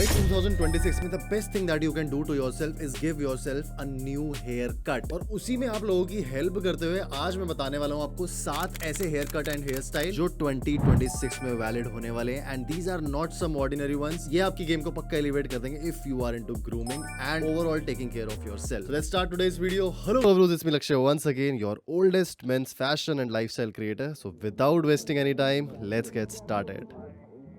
भाई 2026 में the best thing that you can do to yourself is give yourself a new haircut. और उसी में आप लोगों की हेल्प करते हुए आज मैं बताने वाला हूँ आपको 7 ऐसे hair cut and hair style जो 2026 में वैलिड होने वाले हैं and these are not some ordinary ones. ये आपकी गेम को पक्का एलिवेट कर देंगे if you are into grooming and overall taking care of yourself. Let's start today's video. Hello bros, it's me Lakshya once again, your oldest men's fashion and lifestyle creator. So without wasting any time let's get started.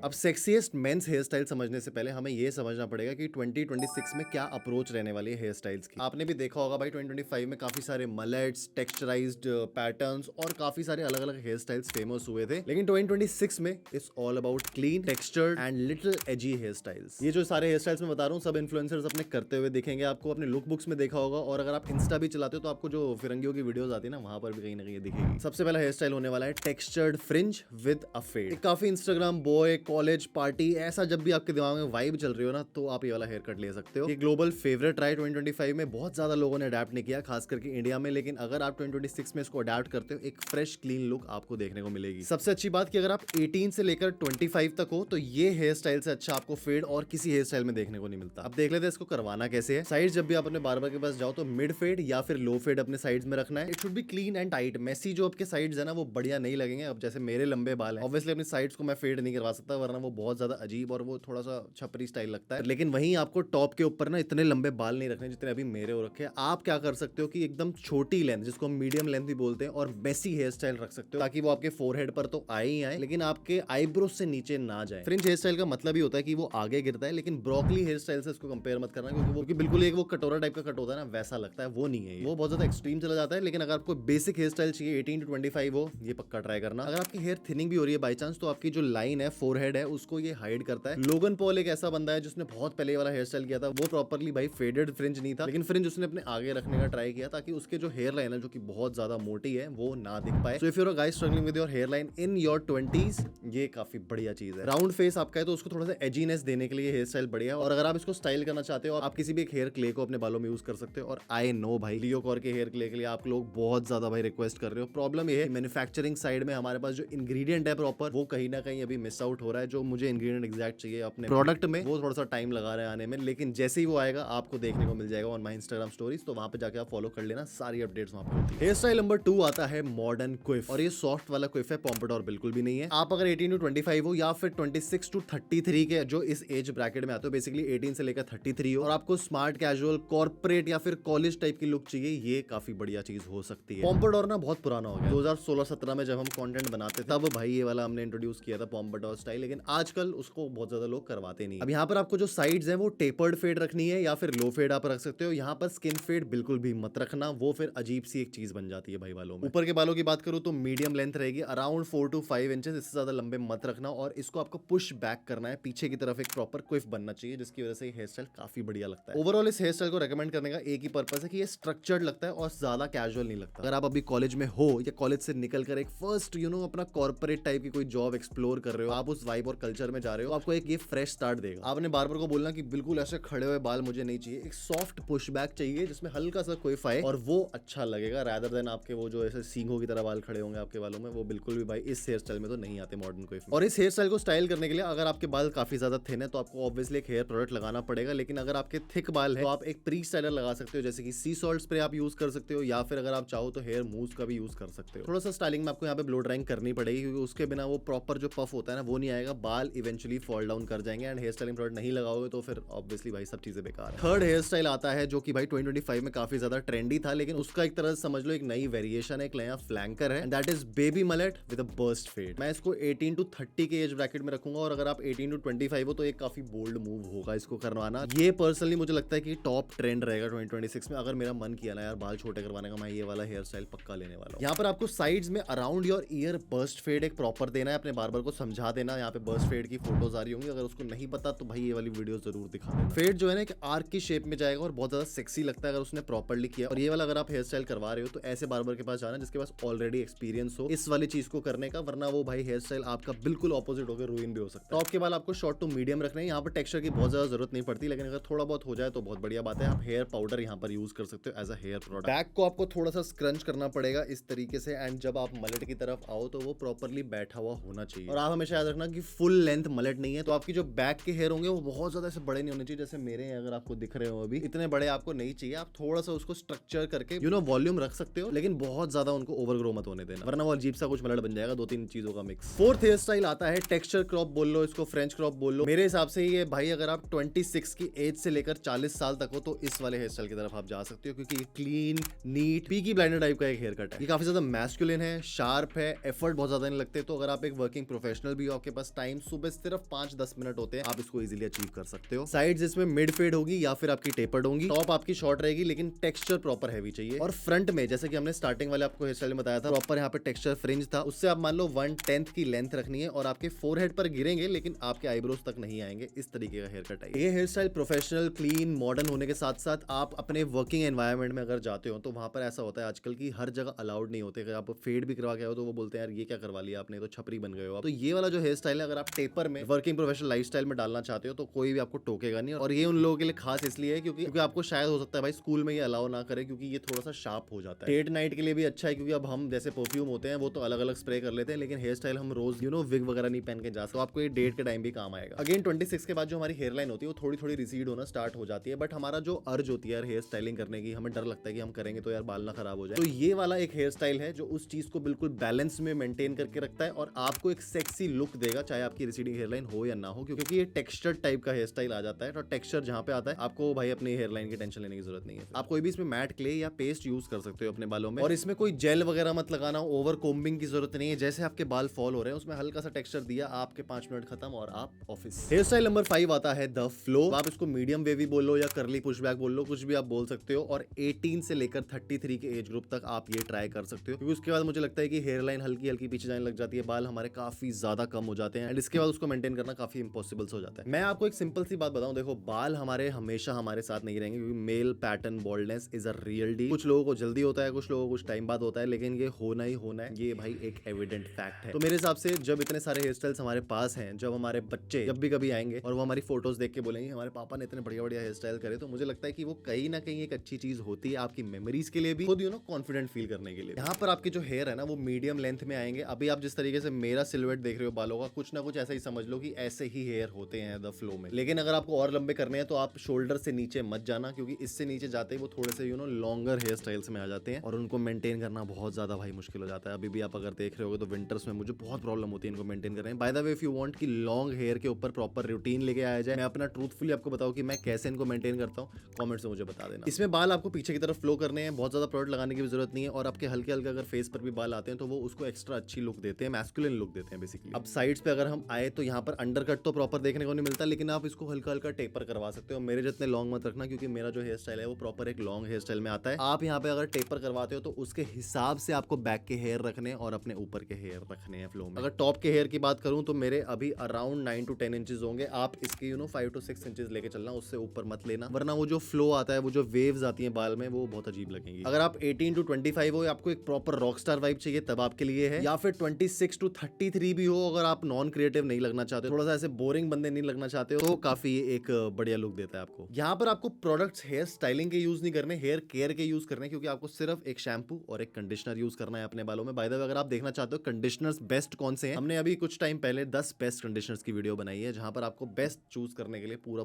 अब sexiest mains hair style समझने से पहले हमें यह समझना पड़ेगा कि 2026 में क्या अप्रोच रहने वाली है हेयर स्टाइल्स की। आपने भी देखा होगा भाई 2025 में काफी सारे मलेट्स, टेक्सचराइज्ड पैटर्न्स और काफी सारे अलग अलग हेयर स्टाइल्स फेमस हुए थे। लेकिन 2026 में it's all about clean, textured and little edgy hairstyles. ये जो सारे हेयर स्टाइल्स मैं बता रहा हूँ सब इन्फ्लुएंसर्स अपने करते हुए दिखेंगे आपको, अपने लुक बुक्स में देखा होगा। और अगर आप इंस्टा भी चलाते हो तो आपको जो फिरंगियों की वीडियोस आती है ना, वहां पर भी कहीं ना कहीं दिखेगी। सबसे पहला हेयर स्टाइल होने वाला है textured fringe with a fade. काफी इंस्टाग्राम बॉय, कॉलेज, पार्टी, ऐसा जब भी आपके दिमाग में वाइब चल रही हो ना, तो आप ये वाला हेयर कट ले सकते हो। ये ग्लोबल फेवरेट रहा है 2025 में, बहुत ज्यादा लोगों ने अडैप्ट नहीं किया, खास करके इंडिया में। लेकिन अगर आप 2026 में इसको अडैप्ट करते हो, एक फ्रेश क्लीन लुक आपको देखने को मिलेगी। सबसे अच्छी बात कि अगर आप 18 से लेकर 25 तक हो तो ये हेयर स्टाइल से अच्छा आपको फेड और किसी हेयर स्टाइल में देखने को नहीं मिलता। अब देख लेते हैं इसको करवाना कैसे है। साइड जब भी आप अपने बार्बर के पास जाओ तो मिड फेड या फिर लो फेड अपने साइड्स में रखना है। It should be clean and tight. Messy जो आपके साइड्स है ना वो बढ़िया नहीं लगेंगे। अब जैसे मेरे लंबे बाल हैं, ऑब्वियसली अपनी साइड्स को मैं फेड नहीं करवा सकता, वरना वो बहुत ज्यादा अजीब और वो थोड़ा सा छपरी स्टाइल लगता है। लेकिन वहीं आपको टॉप के ऊपर ना इतने लंबे बाल नहीं रखने जितने अभी मेरे हो रखे हैं। आप क्या कर सकते हो कि एकदम छोटी लेंथ, जिसको हम मीडियम लेंथ भी बोलते हैं, और मेसी हेयर स्टाइल रख सकते हो, ताकि वो आपके फोरहेड पर तो आए ही आए लेकिन आपके आईब्रोज से नीचे ना जाए। फ्रिंज हेयर स्टाइल का मतलब ही होता है कि वो आगे गिरता है, लेकिन ब्रोकली हेयर स्टाइल से इसको कंपेयर मत करना, क्योंकि बिल्कुल एक वो कटोरा टाइप का कट होता है ना, वैसा लगता है। वो नहीं है, वो बहुत ज्यादा एक्सट्रीम चला जाता है। लेकिन अगर आपको बेसिक हेयर स्टाइल चाहिए 18 to 25 हो, ये पक्का ट्राई करना। अगर आपकी हेयर थिनिंग भी हो रही है बाई चांस, तो आपकी जो लाइन है फोरहेड है उसको ये हाइड करता है। लोगन पॉल एक ऐसा बंदा है जिसने बहुत पहले वाला हेयर स्टाइल किया था, वो प्रॉपर्ली भाई फेडेड फ्रिंज नहीं था, लेकिन फ्रिंज उसने अपने आगे रखने का ट्राई किया ताकि उसके जो हेयर लाइन है जो कि बहुत ज्यादा मोटी है वो ना दिख पाए। So if you are a guys struggling with your hairline in your 20s, ये काफी बढ़िया चीज है। राउंड फेस आपका है तो उसको थोड़ा सा एजीनेस देने के लिए हेयर स्टाइल बढ़िया है। और अगर आप इसको स्टाइल करना चाहते हो, आप किसी भी एक हेयर क्ले को अपने बालों में यूज कर सकते हो। और आई नो भाई लियो कॉर के हेयर क्ले के लिए आप लोग बहुत ज्यादा भाई रिक्वेस्ट कर रहे हो। प्रॉब्लम ये है मैन्युफैक्चरिंग साइड में हमारे पास जो इंग्रेडिएंट है प्रॉपर, वो कहीं ना कहीं अभी मिस आउट हो रहा है। जो मुझे इंग्रेडिएंट एग्जैक्ट चाहिए अपने प्रोडक्ट में, वो थोड़ा सा टाइम लगा रहे हैं आने में। लेकिन जैसे ही वो आएगा आपको देखने को मिल जाएगा ऑन माय इंस्टाग्राम स्टोरीज, तो वहां पे जाके आप फॉलो कर लेना, सारी अपडेट्स वहां पे होती है। हेयर स्टाइल नंबर 2 आता है मॉडर्न क्विफ, और ये सॉफ्ट वाला क्विफ है, पॉम्पाडोर बिल्कुल भी नहीं है। आप अगर 18 to 25 हो या फिर 26 to 33 के जो इस एज ब्रैकेट में आते हो, बेसिकली 18 से लेकर 33 हो, और आपको स्मार्ट, कैजुअल, कॉर्पोरेट या फिर कॉलेज टाइप की लुक चाहिए, ये काफी बढ़िया चीज हो सकती है। पॉम्पाडोर ना बहुत पुराना हो गया, 2016-17 में जब हम कंटेंट बनाते थे तब भाई ये वाला हमने इंट्रोड्यूस किया था पॉम्पाडोर स्टाइल, लेकिन आजकल उसको बहुत ज्यादा लोग करवाते नहीं। अब यहाँ पर आपको जो साइड्स हैं वो टेपर्ड फेड रखनी है या फिर लो फेड आप रख सकते हो। यहाँ पर स्किन फेड बिल्कुल भी मत रखना, वो फिर अजीब सी एक चीज बन जाती है भाई बालों में। ऊपर के बालों की बात करूं तो मीडियम लेंथ रहेगी, अराउंड 4 to 5 इंचेस, इससे ज्यादा लंबे मत रखना। और इसको आपको पुश बैक करना है, पीछे की तरफ एक प्रॉपर क्विफ बनना चाहिए, जिसकी वजह से हेयर स्टाइल काफी बढ़िया लगता है। ओवरऑल इस हेयर स्टाइल को रेकमेंड करने का एक ही पर्पस है कि ये स्ट्रक्चर्ड लगता है और ज्यादा कैजुअल नहीं लगता। अगर आप अभी कॉलेज में हो या कॉलेज से निकल कर एक फर्स्ट अपना कॉर्पोरेट टाइप की कोई जॉब एक्सप्लोर कर रहे हो, आप उस वाइब और कल्चर में जा रहे हो, आपको एक ये फ्रेश स्टार्ट देगा। आपने बार्बर को बोलना कि बिल्कुल ऐसे खड़े हुए बाल मुझे नहीं चाहिए, एक सॉफ्ट पुश बैक चाहिए जिसमें हल्का सा क्विफ आए, और वो अच्छा लगेगा रादर देन आपके वो जो ऐसे सींगों की तरह बाल खड़े होंगे आपके बालों में। वो बिल्कुल भी भाई इस हेयर स्टाइल में तो नहीं आते मॉडर्न क्विफ। और इस हेयर स्टाइल को स्टाइल करने के लिए अगर आपके बाल काफी ज्यादा थिन है तो आपको ऑब्वियसली एक हेयर प्रोडक्ट लगाना पड़ेगा। लेकिन अगर आपके थिक बाल है तो आप एक प्री स्टाइलर लगा सकते हो, जैसे कि सी सॉल्ट स्प्रे आप यूज कर सकते हो, या फिर अगर आप चाहो तो हेयर मूव का भी यूज कर सकते हो। थोड़ा सा स्टाइलिंग में आपको यहाँ पे ब्लो ड्राइंग करनी पड़ेगी, क्योंकि उसके बिना वो प्रॉपर जो पफ होता है ना वो नहीं आएगा, बाल इवेंचुअली फॉल डाउन कर जाएंगे। एंड हेयर स्टाइलिंग प्रोडक्ट नहीं लगाओगे तो फिर ऑब्वियसली भाई सब चीजें बेकार है। थर्ड हेयर स्टाइल आता है जो कि भाई 2025 में काफी ज्यादा ट्रेंडी था, लेकिन उसका एक तरह से समझ लो एक नई वेरिएशन है, एक नया फ्लैंकर है, and that is baby mullet with a burst fade. मैं इसको 18 to 30 के एज ब्रैकेट में रखूंगा, और अगर आप 18 to 25 हो तो एक काफी बोल्ड मूव होगा इसको करवाना। ये पर्सनली मुझे लगता है कि टॉप ट्रेंड रहेगा 2026 में। अगर मेरा मन किया ना यार बाल छोटे करवाने का, मैं ये वाला हेयर स्टाइल पक्का लेने वाला हूं। यहाँ पर आपको साइड्स में around your ear burst fade एक प्रॉपर देना है, अपने बार्बर को समझा देना। यहाँ पे बर्स्ट फेड की फोटोज आ रही होंगी, अगर उसको नहीं पता तो भाई ये वाली वीडियो जरूर दिखा देना। फेड जो है ना एक आर्क की शेप में जाएगा और बहुत ज्यादा सेक्सी लगता है अगर उसने प्रॉपर्ली किया। और ये वाला अगर आप हेयर स्टाइल करवा रहे हो तो ऐसे बार्बर के पास जाना जिसके पास ऑलरेडी एक्सपीरियंस हो इस वाली चीज को करने का, वरना वो भाई हेयर स्टाइल आपका बिल्कुल ऑपोजिट होकर रूइन भी हो सकता है। टॉप के बाल आपको शॉर्ट टू मीडियम रखना है, यहाँ पर टेक्सचर की बहुत ज्यादा जरूरत नहीं पड़ती, लेकिन अगर थोड़ा बहुत हो जाए तो बहुत बढ़िया बात है। आप हेयर पाउडर यहाँ पर यूज कर सकते हो as a hair product. Back को आपको थोड़ा सा स्क्रंच करना पड़ेगा इस तरीके से, एंड जब आप मलेट की तरफ आओ तो वो प्रॉपर्ली बैठा हुआ होना चाहिए। और आप हमेशा याद रखना कि फुल लेंथ मलेट नहीं है, तो आपकी जो बैक के हेयर होंगे वो बहुत ज्यादा ऐसे बड़े नहीं होने चाहिए जैसे मेरे हैं, अगर आपको दिख रहे हो अभी इतने बड़े आपको नहीं चाहिए। आप थोड़ा सा उसको स्ट्रक्चर करके वॉल्यूम रख सकते हो, लेकिन बहुत ज्यादा उनको ओवरग्रो मत होने देना, वरना वो अजीब सा कुछ मलट बन जाएगा, 2-3 चीजों का मिक्स। फोर्थ हेयर स्टाइल आता है टेक्सचर क्रॉप बोल लो इसको, फ्रेंच क्रॉप बोल लो। मेरे हिसाब से ये भाई अगर आप 26 की एज से लेकर 40 साल तक हो तो इस वाले हेयर स्टाइल की तरफ आप जा सकते हो, क्योंकि ये clean NEET Peaky blinder type का एक हेयर कट है। ये काफी ज्यादा मैस्कुलिन है, शार्प है, एफर्ट बहुत ज्यादा नहीं लगते। तो अगर आप एक वर्किंग प्रोफेशनल भी हो, आपके पास टाइम सुबह सिर्फ 5-10 मिनट होते हैं, आप इसको इजीली अचीव कर सकते हो। साइड्स इसमें मिड फेड होगी या फिर आपकी टेपर्ड होगी, टॉप आपकी शॉर्ट रहेगी लेकिन टेक्सचर प्रॉपर हैवी चाहिए। और फ्रंट में जैसे कि हमने स्टार्टिंग वाले आपको हेयर स्टाइल में बताया था, प्रॉपर यहाँ पे टेक्सचर फ्रिंज था, उससे आप मान लो 1/10 की लेंथ रखनी है और आपके फोरहेड पर गिरेंगे लेकिन आपके आईब्रोज तक नहीं आएंगे। इस तरीके का हेयर कट है। ये hairstyle professional, clean, modern होने के साथ साथ आप अपने वर्किंग एनवायरनमेंट में अगर जाते हो तो वहां पर ऐसा होता है आजकल की हर जगह अलाउड नहीं होते। अगर आप फेड भी करवा के आओ तो वो बोलते हैं यार ये क्या करवा लिया आपने, तो छपरी बन गए हो आप। तो ये वाला जो हेयर स्टाइल है अगर आप टेपर में वर्किंग प्रोफेशनल लाइफस्टाइल में डालना चाहते हो तो कोई भी आपको टोकेगा नहीं। और ये उन लोगों के लिए खास इसलिए है क्योंकि आपको शायद हो सकता है भाई स्कूल में ये अलाउ ना करे, क्योंकि ये थोड़ा सा शार्प हो जाता है। डेट नाइट के लिए भी अच्छा है, क्योंकि अब हम जैसे परफ्यूम होते हैं वो तो अलग अलग स्प्रे कर लेते हैं, लेकिन हेयर स्टाइल हम रोज विग वगैरह नहीं पहन के जा सकते, तो आपको ये डेट के टाइम भी काम आएगा। अगेन 26 के बाद जो हमारी हेयर लाइन होती है वो थोड़ी थोड़ी रिसीड होना स्टार्ट हो जाती है, बट हमारा जो अर्ज होती है हेयर स्टाइलिंग करने की, हमें डर लगता है कि हम करेंगे तो यार बाल ना खराब हो जाए। तो ये वाला एक हेयर स्टाइल है जो उस चीज को बिल्कुल बैलेंस में मेंटेन करके रखता है और आपको एक सेक्सी लुक देगा, चाहे आपकी रिसीडिंग हेयर लाइन हो या ना हो, क्योंकि ये टेक्सचर टाइप का हेयर स्टाइल आ जाता है। तो टेक्सचर जहां पे आता है आपको भाई अपनी हेयर लाइन की टेंशन लेने की जरूरत नहीं है। आप कोई भी इसमें मैट क्ले या पेस्ट यूज कर सकते हो अपने बालों में, और इसमें कोई जेल वगैरह मत लगाना, ओवर कोम्बिंग की जरूरत नहीं है। जैसे आपके बाल फॉल हो रहे हैं उसमें हल्का सा टेक्सचर दिया, आपके 5 मिनट खत्म और आप ऑफिस। हेयर स्टाइल नंबर 5 आता है द फ्लो। आप इसको मीडियम वेवी बोल लो या करली पुशबैक बोल लो, कुछ भी आप बोल सकते हो। और 18 से लेकर 33 के एज ग्रुप तक आप ये ट्राई कर सकते हो, क्योंकि उसके बाद मुझे लगता है कि हेयर लाइन हल्की हल्की पीछे जाने लग जाती है, बाल हमारे काफी ज्यादा कम हो जाते हैं एंड इसके बाद उसको मेंटेन करना काफी इंपॉसिबल हो जाता है। मैं आपको एक सिंपल सी बात बताऊं, देखो बाल हमारे हमेशा हमारे साथ नहीं रहेंगे, क्योंकि male pattern baldness is a real deal. कुछ लोगों को जल्दी होता है, कुछ लोगों को कुछ टाइम बाद होता है, लेकिन ये होना ही होना है, ये भाई एक एविडेंट फैक्ट है। तो मेरे हिसाब से जब इतने सारे हेयर स्टाइल्स हमारे पास हैं, जब हमारे बच्चे जब भी कभी आएंगे और वो हमारी फोटोज देख के बोलेंगे हमारे पापा ने इतने बढ़िया बढ़िया हेयर स्टाइल करे, तो मुझे लगता है कि वो कहीं ना कहीं एक अच्छी चीज होती है आपकी मेमोरीज के लिए भी, खुद कॉन्फिडेंट फील करने के लिए। यहाँ पर आपके जो हेयर है ना वो मीडियम लेंथ में आएंगे। अभी आप जिस तरीके से मेरा सिलुएट देख रहे हो बालों का, कुछ ना कुछ ऐसा ही समझ लो कि ऐसे ही हेयर होते हैं द फ्लो में। लेकिन अगर आपको और लंबे करने हैं तो आप शोल्डर से नीचे मत जाना, क्योंकि इससे नीचे जाते ही वो थोड़े से लॉन्गर हेयर स्टाइल्स में आ जाते हैं और उनको मेंटेन करना बहुत ज्यादा भाई मुश्किल हो जाता है। अभी भी आप अगर देख रहे हो तो विंटर्स में मुझे बहुत प्रॉब्लम होती है इनको मेंटेन करने में। By the way if you want कि लॉन्ग हेयर के ऊपर प्रॉपर रूटीन लेके आया जाए, मैं अपना ट्रूथफुली आपको बताऊं कि मैं कैसे इनको मेंटेन करता हूं, कमेंट्स में मुझे बता देना। इसमें बाल आपको पीछे की तरफ फ्लो करने हैं, बहुत ज्यादा प्रोडक्ट लगाने की भी जरूरत नहीं है, और आपके हल्के हल्के अगर फेस पर भी बाल आते हैं तो वो उसको एक्स्ट्रा अच्छी लुक देते हैं, मैस्कुलिन लुक देते हैं बेसिकली। अब साइड्स पे अगर हम आए तो यहाँ पर अंडर कट तो प्रॉपर देखने को नहीं मिलता, लेकिन आप इसको हल्का हल्का टेपर करवा सकते हो। मेरे जितने लॉन्ग मत रखना, क्योंकि मेरा जो हेयर स्टाइल है वो प्रॉपर एक लॉन्ग हेयर स्टाइल में आता है। आप यहाँ पे अगर टेपर करवाते हो तो उसके हिसाब से आपको बैक के हेयर रखने और अपने ऊपर के हेयर रखने हैं फ्लो में। अगर टॉप के हेयर की बात करूं तो मेरे अभी अराउंड 9 to 10 इंचेस होंगे। आप इसके 5 to 6 इंचेस लेके चलना, उससे ऊपर मत लेना, वरना वो जो फ्लो आता है, वो जो वेव्स आती हैं बाल में, वो बहुत अजीब लगेंगी। अगर आप 18 to 25 हो, आपको एक प्रॉपर रॉकस्टार वाइब चाहिए, तब आपके लिए है। या फिर 26 to 33 भी हो, अगर आप नॉन क्रिएटिव नहीं लगना चाहते, थोड़ा सा ऐसे बोरिंग बंदे नहीं लगना चाहते हो, तो काफी एक बढ़िया लुक देता है आपको। यहाँ पर आपको प्रोडक्ट्स हेयर स्टाइलिंग के यूज नहीं करने, हेयर केयर के यूज करने, क्योंकि आपको सिर्फ एक शैम्पू और एक कंडीशनर यूज करना है अपने बालों में। बाय द वे अगर आप देखना चाहते हो कंडीशनर्स बेस्ट कौन से हैं, हमने अभी कुछ टाइम पहले 10 बेस्ट कंडीशनर्स की वीडियो बनाई है, जहां पर आपको बेस्ट चूज करने के लिए पूरा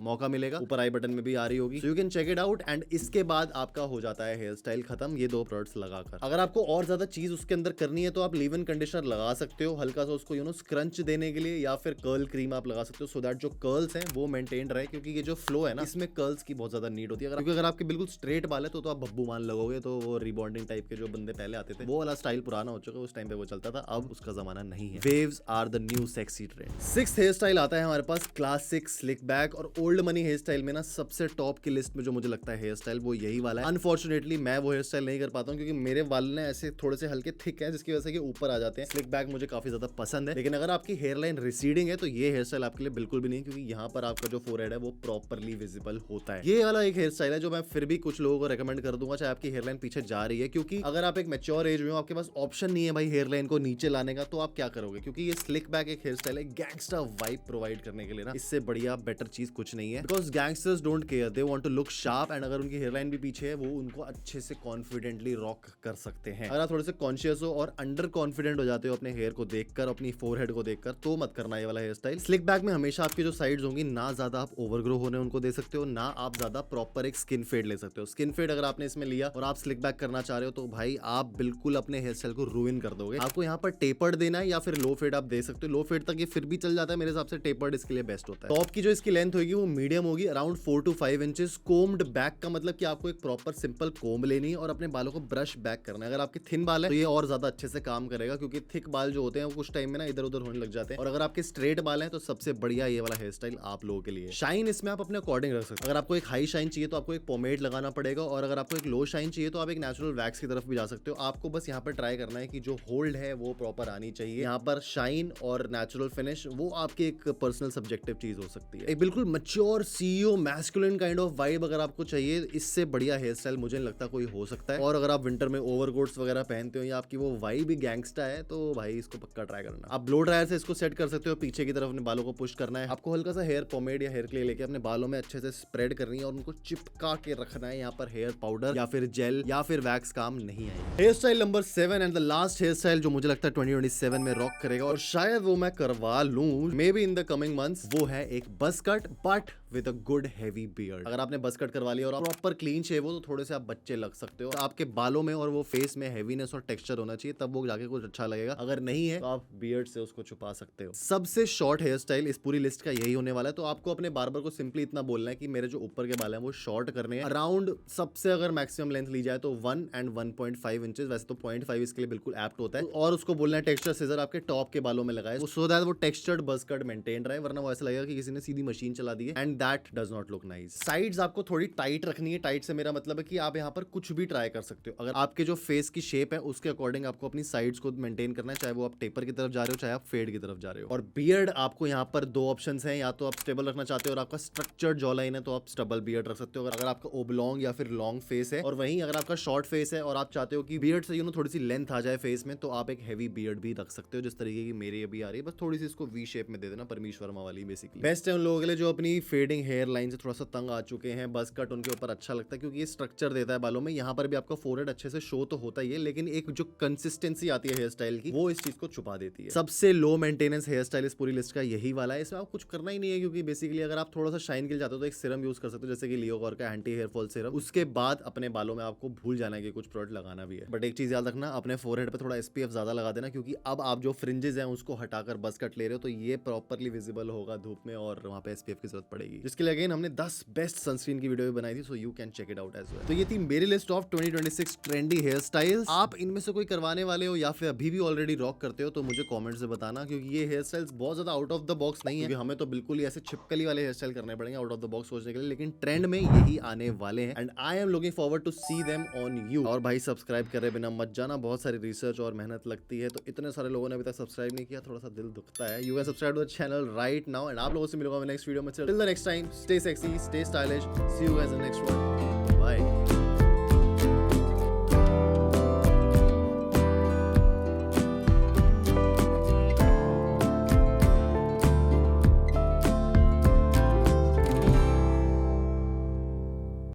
मौका मिलेगा। ऊपर आई बटन में भी आ रही होगी, so you can check it out. And इसके बाद आपका हो जाता है हेयर स्टाइल खत्म, ये 2 प्रोडक्ट्स लगाकर। अगर आपको और ज्यादा चीज उसके अंदर करनी है तो आप लीव इन कंडीशनर लगा सकते हो, हल्का सा उसको स्क्रंच देने के लिए, या फिर कर्ल क्रीम आप लगा सकते हो, सो दैट जो कर्ल्स हैं वो मेंटेन रहे, क्योंकि ये जो फ्लो है ना इसमें कर्ल्स की बहुत ज्यादा नीड होती है। क्योंकि अगर आपके बिल्कुल स्ट्रेट बाल है तो आप बब्बू मान लगोगे, तो वो रिबॉन्डिंग टाइप के जो बंदे पहले आते थे वो वाला स्टाइल पुराना हो चुका है, उस टाइम पे वो चलता था, अब उसका जमाना नहीं है। Waves are the new sexy trend. 6th hairstyle आता है हमारे पास क्लासिक स्लिक बैक। और ओल्ड मनी हेयर स्टाइल में ना सबसे टॉप की लिस्ट में जो मुझे लगता है हेयर स्टाइल वो यही वाला है। अनफॉर्चुनेटली मैं वो हेयर स्टाइल नहीं कर पाता हूँ, क्योंकि मेरे बाल ने ऐसे थोड़े से हल्के थिक है, जिसकी वजह से ऊपर आ जाते हैं। स्लिक बैक मुझे काफी ज्यादा पसंद है, लेकिन अगर आपकी हेयर लाइन रिसीडिंग है तो ये हेयर स्टाइल आपके लिए बिल्कुल भी नहीं, क्योंकि यहाँ पर आपका जो फोरहेड है वो प्रॉपरली विजिबल होता है। ये वाला एक हेयर स्टाइल है जो मैं फिर भी कुछ लोगों को रेकमेंड कर दूंगा, चाहे आपकी हेयर लाइन पीछे जा रही है, क्योंकि अगर आप एक मैच्योर एज में हो, आपके पास ऑप्शन नहीं है भाई हेयर लाइन को नीचे लाने का, तो आप क्या करोगे? क्योंकि ये स्लिक बैक एक हेयर स्टाइल है गैंगस्टर वाइब प्रोवाइड करने के लिए ना, इससे बढ़िया बेटर चीज कुछ नहीं है। Because gangsters don't care, they want to look sharp, and अगर उनकी हेयर लाइन भी पीछे है वो उनको अच्छे से कॉन्फिडेंटली रॉक कर सकते हैं। अगर आप थोड़े से कॉन्शियस हो और अंडर कॉन्फिडेंट हो जाते हो अपने हेयर को देखकर, अपनी फोरहेड साइड को देखकर, तो मत करना ये वाला हेयर स्टाइल। स्लिक बैक में हमेशा आपकी जो साइड्स होंगी ना ज्यादा आप ओवरग्रो होने उनको दे सकते हो, ना आप ज्यादा प्रॉपर एक स्किन फेड ले सकते हो। स्किन फेड अगर आपने इसमें लिया और आप स्लिक बैक करना चाह रहे हो तो भाई आप बिल्कुल अपने हेयर स्टाइल को रूइन कर दोगे। आपको यहाँ पर टेपर्ड देना है या फिर लो फेड आप दे सकते हो। लो फेड तक ये फिर भी चल जाता है, मेरे हिसाब से टेपर्ड इसके लिए बेस्ट होता है। टॉप की जो इसकी लेंथ होगी वो मीडियम होगी, around 4 to 5 inches. Combed back का मतलब कि आपको एक प्रॉपर सिंपल कोम्ब लेनी है और अपने बालों को ब्रश बैक करना है। अगर आपके थिन बाल है तो ये और ज्यादा अच्छे से काम करेगा, क्योंकि थिक बाल जो होते हैं वो कुछ टाइम में ना इधर उधर होने लग जाते हैं। और अगर आपके स्ट्रेट बाल हैं तो सबसे बढ़िया ये वाला हेयर स्टाइल आप लोगों के लिए। शाइन इसमें आप अपने अकॉर्डिंग रख सकते हो। अगर आपको एक हाई शाइन चाहिए तो आपको एक पोमेड लगाना पड़ेगा, और अगर आपको एक लो शाइन चाहिए तो आप एक नेचुरल वैक्स की तरफ भी जा सकते हो। आपको बस यहाँ पर ट्राई करना है कि जो होल्ड है वो प्रॉपर आनी चाहिए। यहाँ पर शाइन और नेचुरल फिनिश वो आपकी एक पर्सनल सब्जेक्टिव चीज हो सकती है। एक बिल्कुल mature CEO masculine kind of vibe अगर आपको चाहिए, इससे बढ़िया हेयर स्टाइल मुझे नहीं लगता कोई हो सकता है। और अगर आप विंटर में ओवरकोट्स वगैरह पहनते हो या आपकी वो वाइब भी गैंगस्टर है तो भाई इसको पक्का ट्राई करना। आप ब्लो ड्रायर से इसको सेट कर सकते हो, पीछे की तरफ अपने बालों को पुश करना है। आपको हल्का सा हेयर पोमेड या हेयर क्ले लेके अपने बालों में अच्छे से स्प्रेड करनी है और उनको चिपका के रखना है। यहाँ पर हेयर पाउडर या फिर जेल या फिर वैक्स काम नहीं आएगी। Hairstyle number 7 and the last hair style जो मुझे लगता है 2027 में रॉक करेगा और शायद वो मैं करवा लूं may be in the coming months, वो है एक बस cut but with a good heavy beard. अगर आपने बस कट करवा लिया और आप प्रॉपर क्लीन शेव हो तो थोड़े से आप बच्चे लग सकते हो। तो आपके बालों में और वो फेस में हैवीनेस और टेक्सचर होना चाहिए, तब वो जाके कुछ अच्छा लगेगा। अगर नहीं है तो आप बियर्ड से उसको छुपा सकते हो। सबसे शॉर्ट हेयर स्टाइल इस पूरी लिस्ट का यही होने वाला है। तो आपको अपने बार्बर को सिंपली इतना बोलना है कि मेरे जो ऊपर के बाल हैं वो शॉर्ट करने हैं, अराउंड सबसे अगर मैक्सिमम लेंथ ली जाए तो 1 and 1.5 इंचेस। वैसे तो 0.5 इसके लिए बिल्कुल एप्ट होता है। और उसको बोलना है टेक्सचर सीजर आपके टॉप के बालों में लगाए, सो दैट वो टेक्सचर्ड बस कट मेंटेन रहे, वरना वो ऐसा लगेगा कि किसी ने सीधी मशीन चला दी है and that does not look nice. Sides आपको थोड़ी टाइट रखनी है। टाइट से मेरा मतलब है कि आप यहाँ पर कुछ भी ट्राई कर सकते हो। अगर आपके जो फेस की शेप है उसके अकॉर्डिंग आपको अपनी साइड्स को मेंटेन करना है, चाहे वो आप टेपर की तरफ जा रहे हो चाहे आप फेड की तरफ जा रहे हो। और बियर्ड आपको यहाँ पर दो ऑप्शंस हैं, या तो आप स्टेबल रखना चाहते हो और आपका स्ट्रक्चर्ड जॉ लाइन है तो आप स्टेबल बियर्ड रख सकते हो। अगर आपका ओब्लॉन्ग या फिर लॉन्ग फेस है, और वहीं अगर आपका शॉर्ट फेस है और आप चाहते हो कि बियर्ड से थोड़ी सी लेंथ आ जाए फेस में, तो आप एक हैवी बियर्ड भी रख सकते हो, जिस तरीके की मेरी अभी आ रही है। बस थोड़ी सी इसको वी शेप में दे देना, परमेश वर्मा वाली बेसिकली। बेस्ट है उन लोगों के लिए जो अपनी फेडिंग हेयर लाइन से थोड़ा सा तंग आ चुके हैं। बस कट उनके ऊपर अच्छा लगता है क्योंकि ये स्ट्रक्चर देता है बालों में। यहाँ पर भी आपका फोरहेड अच्छे से शो तो होता ही है, लेकिन एक जो कंसिस्टेंसी आती है हेयर स्टाइल की वो इस चीज को छुपा देती है। सबसे लो मेंटेनेंस हेयर स्टाइल इस पूरी लिस्ट का यही वाला है। इसमें आप कुछ करना ही नहीं है, क्योंकि बेसिकली अगर आप थोड़ा सा शाइन के लिए चाहते हो तो एक सीरम यूज कर सकते हो, जैसे कि लियोकॉर का एंटी हेयर फॉल सीरम। उसके बाद अपने बालों में आपको भूल जाना है कि कुछ प्रोडक्ट लगाना भी है। बट एक चीज याद रखना, अपने फोरहेड पे थोड़ा SPF ज्यादा लगा देना, क्योंकि अब आप जो फ्रिंजेस हैं उसको हटाकर बस कट ले रहे हो तो ये प्रॉपरली विजिबल होगा धूप में और वहां पे SPF की जरूरत पड़ेगी, जिसके लिए अगेन हमने 10 बेस्ट सनस्क्रीन की वीडियो भी बनाई थी, so you can check it out as well. तो ये थी मेरी list of 2026 trendy hairstyles. आप इनमें से कोई करवाने वाले हो या फिर अभी भी ऑलरेडी रॉक करते हो तो मुझे कमेंट से बताना, क्योंकि ये हेयर स्टाइल्स बहुत ज्यादा आउट ऑफ द बॉक्स नहीं है, क्योंकि हमें तो बिल्कुल ही ऐसे छिपकली वाले हेयर स्टाइल करने पड़ेंगे आउट ऑफ द बॉक्स सोचने के लिए, लेकिन ट्रेंड में यही आने वाले हैं and I am looking forward to see them on you. और भाई सब्सक्राइब करे बिना मत जाना, बहुत सारी रिसर्च और मेहनत लगती है, तो इतने सारे लोगों ने अभी तक सब्सक्राइब नहीं किया, थोड़ा सा दिल दुखता है। You can subscribe to the channel right now and आप लोगों से मिलूंगा मैं नेक्स्ट वीडियो में। Till the next time, stay sexy, stay stylish, see you guys in next one, bye.